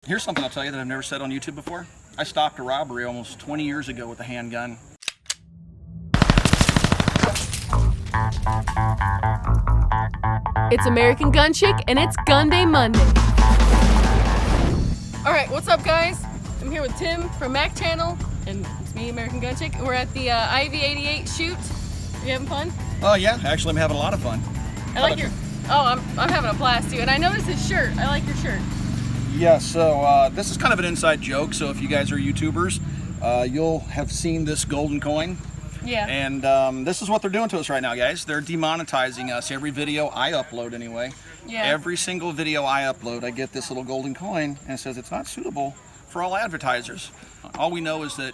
Here's something I'll tell you that I've never said on YouTube before. I stopped a robbery almost 20 years ago with a handgun. It's American Gun Chick, and it's Gun Day Monday. Alright, what's up, guys? I'm here with Tim from Mac Channel, and it's me, American Gun Chick. We're at the IV88 shoot. Are you having fun? Oh yeah, actually I'm having a lot of fun. I like your... Oh, I'm having a blast too, and I noticed his shirt. I like your shirt. Yeah, so this is kind of an inside joke, so if you guys are YouTubers, you'll have seen this golden coin. Yeah. And this is what they're doing to us right now, guys. They're demonetizing us. Every video I upload anyway. Yeah. Every single video I upload, I get this little golden coin, and it says it's not suitable for all advertisers. All we know is that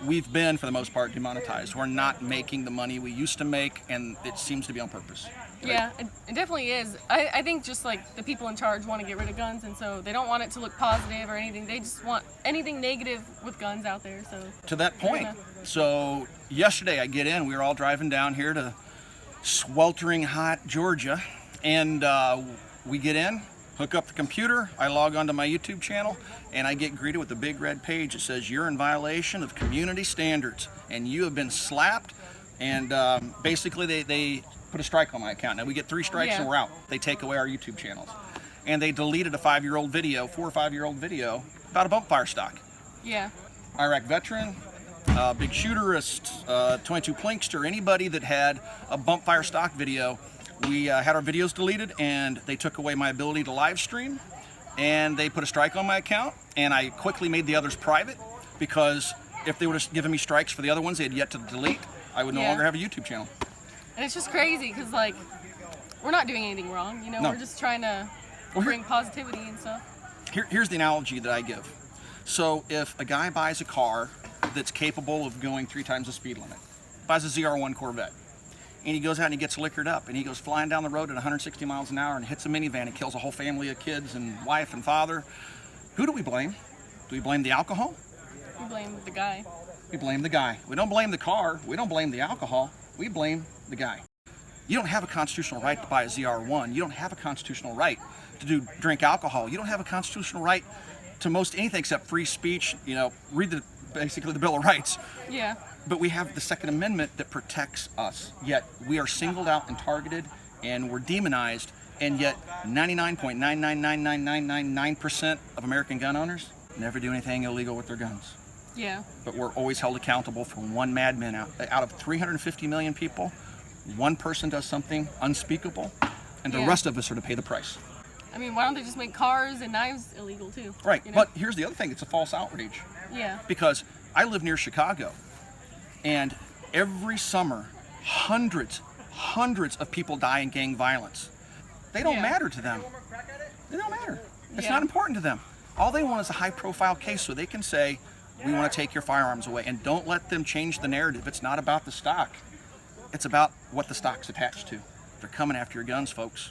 we've been, for the most part, demonetized. We're not making the money we used to make, and it seems to be on purpose. Yeah, it definitely is. I think just like the people in charge want to get rid of guns, and so they don't want it to look positive or anything. They just want anything negative with guns out there. So to that point, so yesterday I get in, we were all driving down here to sweltering hot Georgia, and we get in, hook up the computer, I log onto my YouTube channel, and I get greeted with a big red page that says you're in violation of community standards and you have been slapped, and basically they put a strike on my account. Now we get 3 strikes and we're out. They take away our YouTube channels. And they deleted a 5-year-old video, 4 or 5-year-old video about a bump fire stock. Yeah. Iraq veteran, big shooterist, 22 plinkster, anybody that had a bump fire stock video, we had our videos deleted, and they took away my ability to live stream, and they put a strike on my account, and I quickly made the others private, because if they would have given me strikes for the other ones they had yet to delete, I would no longer have a YouTube channel. And it's just crazy because, like, we're not doing anything wrong, you know. We're just trying to bring positivity and stuff. Here's the analogy that I give. So if a guy buys a car that's capable of going 3 times the speed limit, buys a ZR1 Corvette, and he goes out and he gets liquored up, and he goes flying down the road at 160 miles an hour and hits a minivan and kills a whole family of kids and wife and father, who do we blame? Do we blame the alcohol? We blame the guy. We blame the guy. We don't blame the car. We don't blame the alcohol. We blame the guy. You don't have a constitutional right to buy a ZR1. You don't have a constitutional right to drink alcohol. You don't have a constitutional right to most anything except free speech. You know, read basically the Bill of Rights. Yeah. But we have the Second Amendment that protects us. Yet we are singled out and targeted, and we're demonized. And yet 99.9999999% of American gun owners never do anything illegal with their guns. Yeah. But we're always held accountable for one madman out of 350 million people. One person does something unspeakable, and the rest of us are to pay the price. I mean, why don't they just make cars and knives illegal too? Right, you know? But here's the other thing, it's a false outrage. Yeah. Because I live near Chicago, and every summer, hundreds of people die in gang violence. They don't matter to them. They don't matter. It's not important to them. All they want is a high-profile case so they can say, we want to take your firearms away, and don't let them change the narrative. It's not about the stock. It's about what the stock's attached to. They're coming after your guns, folks.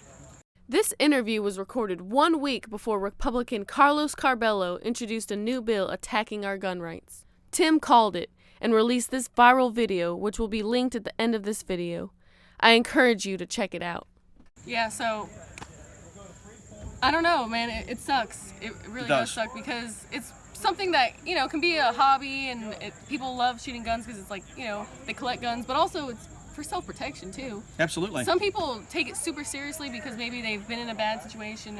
This interview was recorded 1 week before Republican Carlos Curbelo introduced a new bill attacking our gun rights. Tim called it and released this viral video, which will be linked at the end of this video. I encourage you to check it out. Yeah, so I don't know, man. It sucks. It really does suck because it's something that, you know, can be a hobby, and people love shooting guns because it's like, you know, they collect guns, but also it's for self-protection too. Absolutely. Some people take it super seriously because maybe they've been in a bad situation,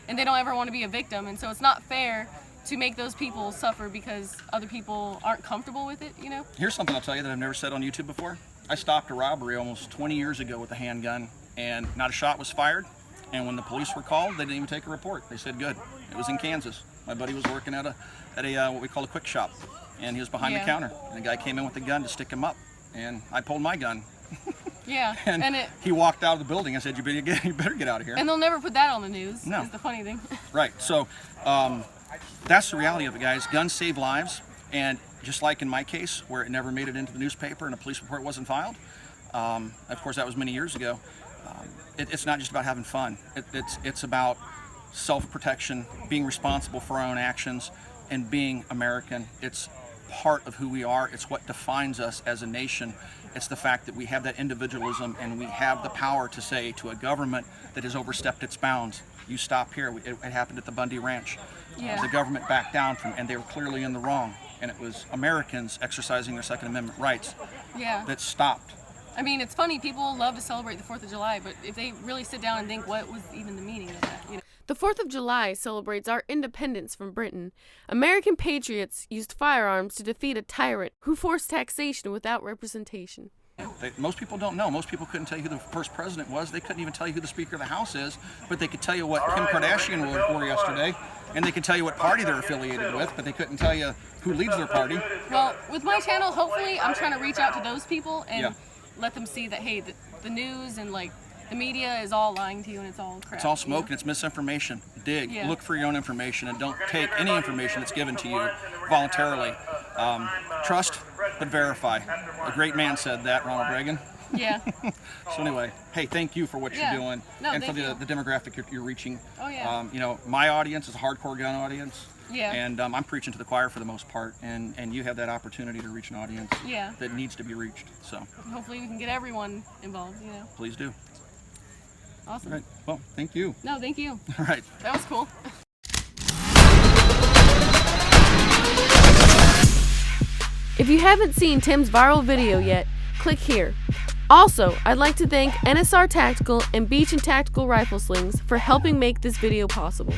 and they don't ever want to be a victim, and so it's not fair to make those people suffer because other people aren't comfortable with it, you know? Here's something I'll tell you that I've never said on YouTube before. I stopped a robbery almost 20 years ago with a handgun, and not a shot was fired, and when the police were called, they didn't even take a report. They said good. It was in Kansas. My buddy was working at a what we call a quick shop, and he was behind the counter, and the guy came in with a gun to stick him up, and I pulled my gun. Yeah, and he walked out of the building. I said, you better get out of here. And they'll never put that on the news. No. Is the funny thing. Right, so that's the reality of it, guys. Guns save lives, and just like in my case, where it never made it into the newspaper and a police report wasn't filed, of course that was many years ago, it's not just about having fun. It's about self-protection, being responsible for our own actions, and being American. It's part of who we are. It's what defines us as a nation. It's the fact that we have that individualism and we have the power to say to a government that has overstepped its bounds, you stop here. It happened at the Bundy Ranch. Yeah. The government backed down from, and they were clearly in the wrong. And it was Americans exercising their Second Amendment rights that stopped. I mean, it's funny, people love to celebrate the 4th of July, but if they really sit down and think what was even the meaning of that, you know. The 4th of July celebrates our independence from Britain. American patriots used firearms to defeat a tyrant who forced taxation without representation. Most people don't know. Most people couldn't tell you who the first president was. They couldn't even tell you who the Speaker of the House is, but they could tell you what Kim Kardashian wore yesterday, and they could tell you what party they're affiliated with, but they couldn't tell you who leads their party. Well, with my channel, hopefully I'm trying to reach out to those people and let them see that, hey, the news and like the media is all lying to you and it's all crap. It's all smoke and it's misinformation. Dig, look for your own information, and don't take any information that's given to you voluntarily. Trust, but verify. A great man said that, Ronald Reagan. Yeah. So anyway, hey, thank you for what you're doing and for the demographic you're reaching. Oh, yeah. You know, my audience is a hardcore gun audience. Yeah. And I'm preaching to the choir for the most part, and you have that opportunity to reach an audience that needs to be reached. So hopefully we can get everyone involved, you know. Please do. Awesome. All right. Well, thank you. No, thank you. All right. That was cool. If you haven't seen Tim's viral video yet, click here. Also, I'd like to thank NSR Tactical and Beachin Tactical Rifle Slings for helping make this video possible.